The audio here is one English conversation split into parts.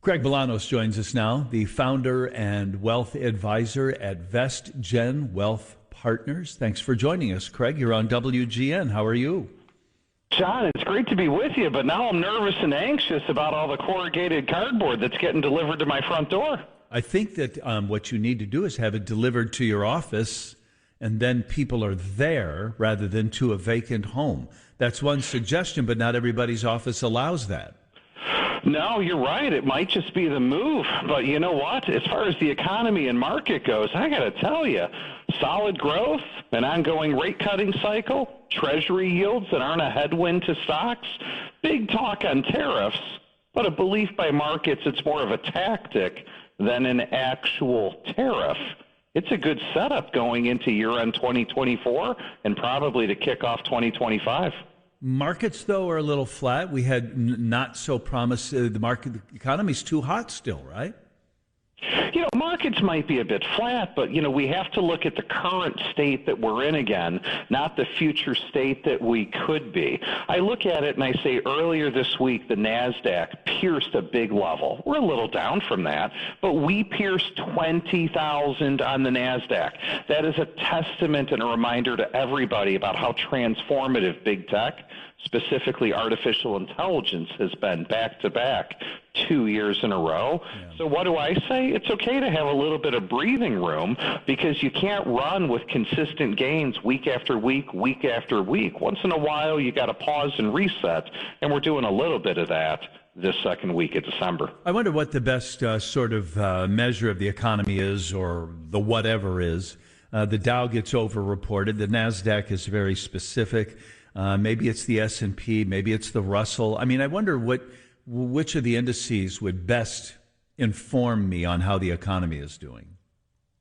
Craig Bolanos joins us now, the founder and wealth advisor at VestGen Wealth Partners. Thanks for joining us, Craig. You're on WGN. How are you? John, it's great to be with you, but now I'm nervous and anxious about all the corrugated cardboard that's getting delivered to my front door. I think that what you need to do is have it delivered to your office, and then people are there rather than to a vacant home. That's one suggestion, but not everybody's office allows that. No, you're right. It might just be the move. But you know what? As far as the economy and market goes, I got to tell you, solid growth, an ongoing rate cutting cycle, treasury yields that aren't a headwind to stocks, big talk on tariffs, but a belief by markets it's more of a tactic than an actual tariff. It's a good setup going into year-end 2024 and probably to kick off 2025. Markets, though, are a little flat. We had not so promised. The economy's too hot still, right? Markets might be a bit flat, but, we have to look at the current state that we're in again, not the future state that we could be. I look at it and I say earlier this week, the NASDAQ pierced a big level. We're a little down from that, but we pierced 20,000 on the NASDAQ. That is a testament and a reminder to everybody about how transformative big tech, specifically artificial intelligence, has been back-to-back 2 years in a row. Yeah. So what do I say? It's okay to have a little bit of breathing room because you can't run with consistent gains week after week, week after week. Once in a while, you got to pause and reset, and we're doing a little bit of that this second week of December. I wonder what the best sort of measure of the economy is, or the whatever is. The Dow gets over-reported. The NASDAQ is very specific. Maybe it's the S&P, maybe it's the Russell. I mean, I wonder which of the indices would best inform me on how the economy is doing.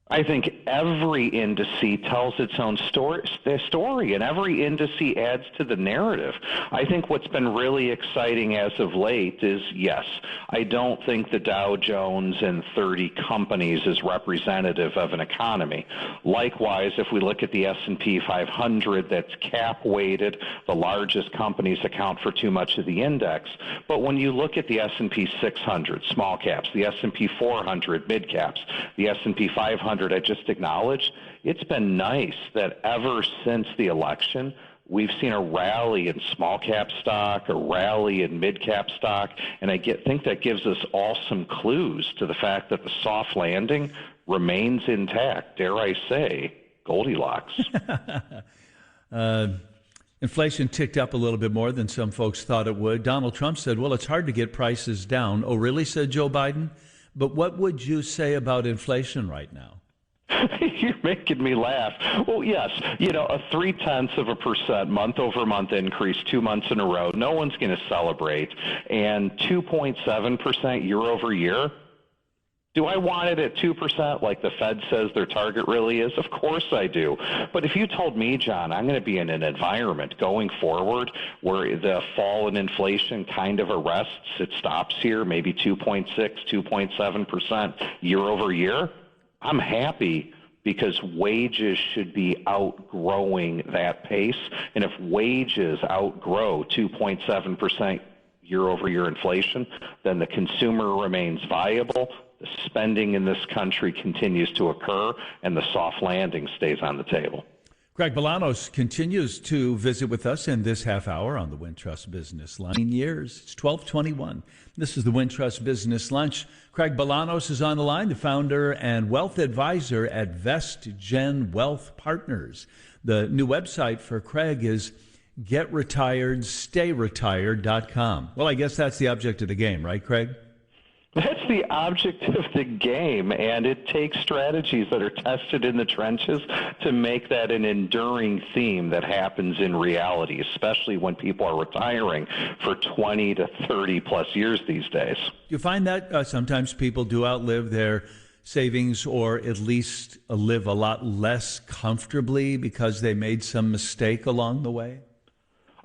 I think every indice tells its own story, and every indice adds to the narrative. I think what's been really exciting as of late is, yes, I don't think the Dow Jones and 30 companies is representative of an economy. Likewise, if we look at the S&P 500, that's cap-weighted. The largest companies account for too much of the index. But when you look at the S&P 600, small caps, the S&P 400, mid caps, the S&P 500, I just acknowledged, it's been nice that ever since the election, we've seen a rally in small cap stock, a rally in mid cap stock, and I think that gives us all some clues to the fact that the soft landing remains intact. Dare I say, Goldilocks. Inflation ticked up a little bit more than some folks thought it would. Donald Trump said, well, it's hard to get prices down. Oh, really, said Joe Biden? But what would you say about inflation right now? You're making me laugh. Well, yes, a 0.3% month-over-month increase 2 months in a row. No one's going to celebrate. And 2.7% year-over-year. Do I want it at 2% like the Fed says their target really is? Of course I do. But if you told me, John, I'm going to be in an environment going forward where the fall in inflation kind of arrests, it stops here, maybe 2.6, 2.7% year-over-year, I'm happy because wages should be outgrowing that pace. And if wages outgrow 2.7% year-over-year inflation, then the consumer remains viable, the spending in this country continues to occur, and the soft landing stays on the table. Craig Bolanos continues to visit with us in this half hour on the Wintrust Business Lunch. It's 12:21. This is the Wintrust Business Lunch. Craig Bolanos is on the line, the founder and wealth advisor at VestGen Wealth Partners. The new website for Craig is getretiredstayretired.com. Well, I guess that's the object of the game, right, Craig? That's the object of the game, and it takes strategies that are tested in the trenches to make that an enduring theme that happens in reality, especially when people are retiring for 20 to 30 plus years these days. You find that sometimes people do outlive their savings, or at least live a lot less comfortably because they made some mistake along the way?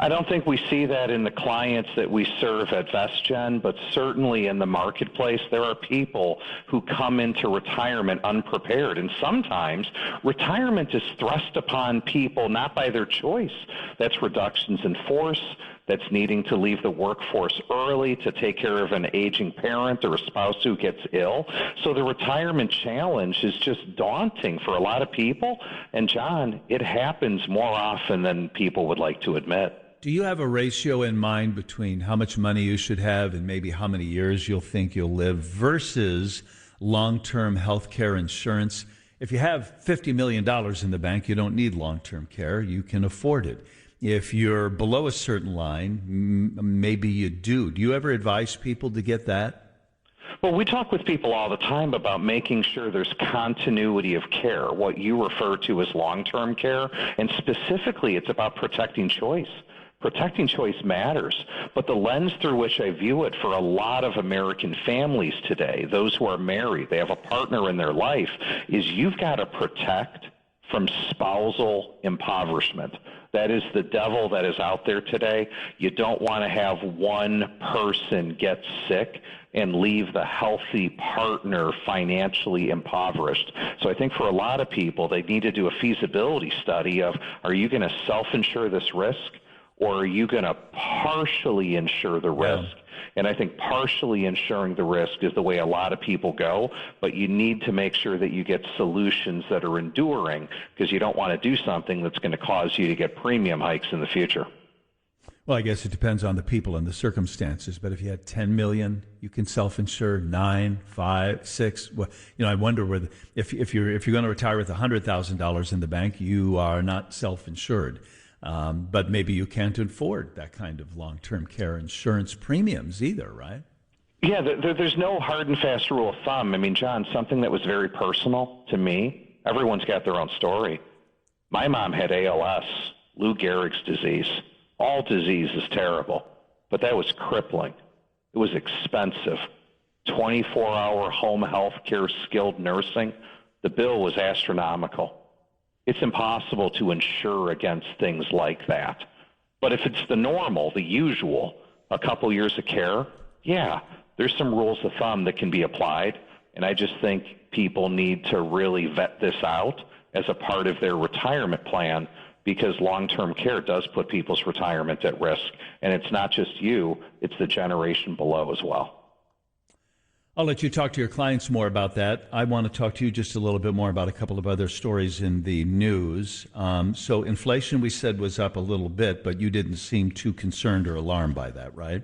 I don't think we see that in the clients that we serve at VestGen, but certainly in the marketplace, there are people who come into retirement unprepared. And sometimes retirement is thrust upon people not by their choice. That's reductions in force. that's needing to leave the workforce early to take care of an aging parent or a spouse who gets ill. So the retirement challenge is just daunting for a lot of people. And John, it happens more often than people would like to admit. Do you have a ratio in mind between how much money you should have and maybe how many years you'll think you'll live versus long-term health care insurance? If you have $50 million in the bank, you don't need long-term care. You can afford it. If you're below a certain line, maybe you do. Do you ever advise people to get that? Well, we talk with people all the time about making sure there's continuity of care, what you refer to as long-term care, and specifically it's about protecting choice. Protecting choice matters, but the lens through which I view it for a lot of American families today, those who are married, they have a partner in their life, is you've got to protect from spousal impoverishment. That is the devil that is out there today. You don't want to have one person get sick and leave the healthy partner financially impoverished. So I think for a lot of people, they need to do a feasibility study of, are you going to self-insure this risk? Or are you going to partially insure the risk? Yeah. And I think partially insuring the risk is the way a lot of people go, but you need to make sure that you get solutions that are enduring, because you don't want to do something that's going to cause you to get premium hikes in the future. Well, I guess it depends on the people and the circumstances, but if you had 10 million, you can self-insure 9, 5, 6. Well, I wonder whether if you're going to retire with $100,000 in the bank, you are not self-insured. But maybe you can't afford that kind of long-term care insurance premiums either, right? Yeah, there's no hard and fast rule of thumb. I mean, John, something that was very personal to me, everyone's got their own story. My mom had ALS, Lou Gehrig's disease. All disease is terrible, but that was crippling. It was expensive. 24-hour home health care, skilled nursing. The bill was astronomical. It's impossible to insure against things like that. But if it's the normal, the usual, a couple years of care, yeah, there's some rules of thumb that can be applied. And I just think people need to really vet this out as a part of their retirement plan, because long-term care does put people's retirement at risk. And it's not just you, it's the generation below as well. I'll let you talk to your clients more about that. I want to talk to you just a little bit more about a couple of other stories in the news. So inflation, we said, was up a little bit, but you didn't seem too concerned or alarmed by that, right?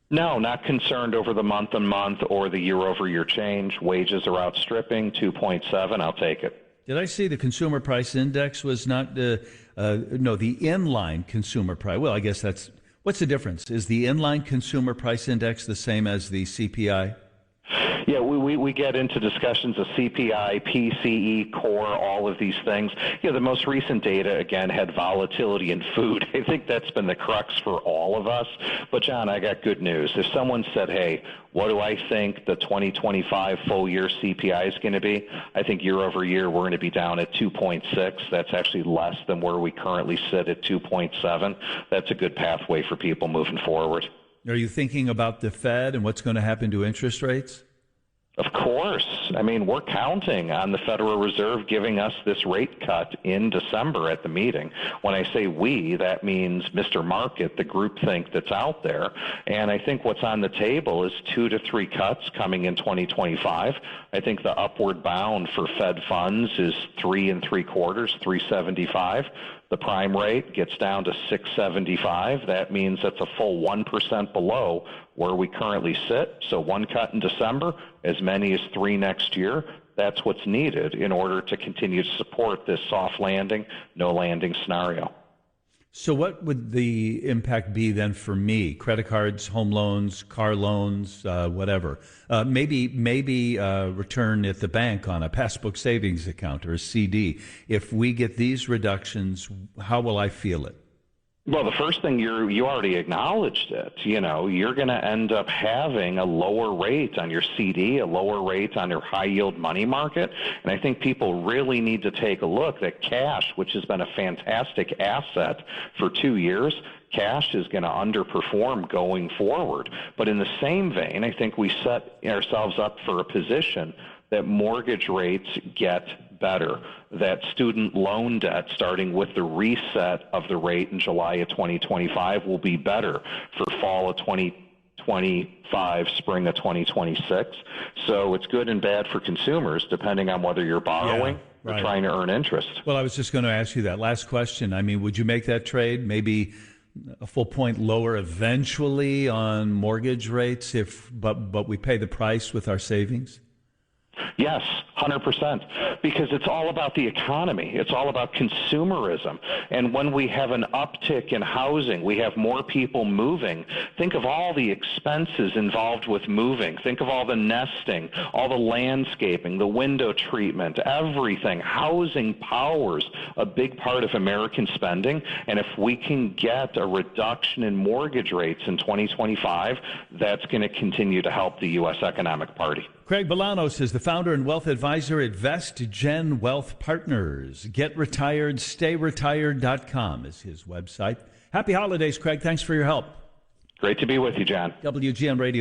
No, not concerned over the month-on-month or the year-over-year change. Wages are outstripping, 2.7. I'll take it. Did I see the consumer price index was not, the inline consumer price? Well, I guess what's the difference? Is the inline consumer price index the same as the CPI? Yeah, we get into discussions of CPI, PCE, core, all of these things. The most recent data, again, had volatility in food. I think that's been the crux for all of us. But, John, I got good news. If someone said, hey, what do I think the 2025 full-year CPI is going to be? I think year over year we're going to be down at 2.6. That's actually less than where we currently sit at 2.7. That's a good pathway for people moving forward. Are you thinking about the Fed and what's going to happen to interest rates? Of course. I mean, we're counting on the Federal Reserve giving us this rate cut in December at the meeting. When I say we, that means Mr. Market, the groupthink that's out there. And I think what's on the table is 2 to 3 cuts coming in 2025. I think the upward bound for Fed funds is 3 3/4, 3.75. The prime rate gets down to 6.75. That means that's a full 1% below where we currently sit. So 1 cut in December, as many as 3 next year. That's what's needed in order to continue to support this soft landing, no landing scenario. So what would the impact be then for me? Credit cards, home loans, car loans, whatever. Maybe return at the bank on a passbook savings account or a CD. If we get these reductions, how will I feel it? Well, the first thing you already acknowledged it. You're going to end up having a lower rate on your CD, a lower rate on your high-yield money market. And I think people really need to take a look that cash, which has been a fantastic asset for 2 years, cash is going to underperform going forward. But in the same vein, I think we set ourselves up for a position that mortgage rates get better. That student loan debt, starting with the reset of the rate in July of 2025, will be better for fall of 2025, spring of 2026. So it's good and bad for consumers, depending on whether you're borrowing or trying to earn interest. Well, I was just going to ask you that last question. I mean, would you make that trade? Maybe a full point lower eventually on mortgage rates, but we pay the price with our savings? Yes, 100%, because it's all about the economy. It's all about consumerism. And when we have an uptick in housing, we have more people moving. Think of all the expenses involved with moving. Think of all the nesting, all the landscaping, the window treatment, everything. Housing powers a big part of American spending. And if we can get a reduction in mortgage rates in 2025, that's going to continue to help the U.S. economic party. Craig Bolanos is the founder and wealth advisor at VestGen Wealth Partners. GetRetiredStayRetired.com is his website. Happy holidays, Craig. Thanks for your help. Great to be with you, John. WGN Radio.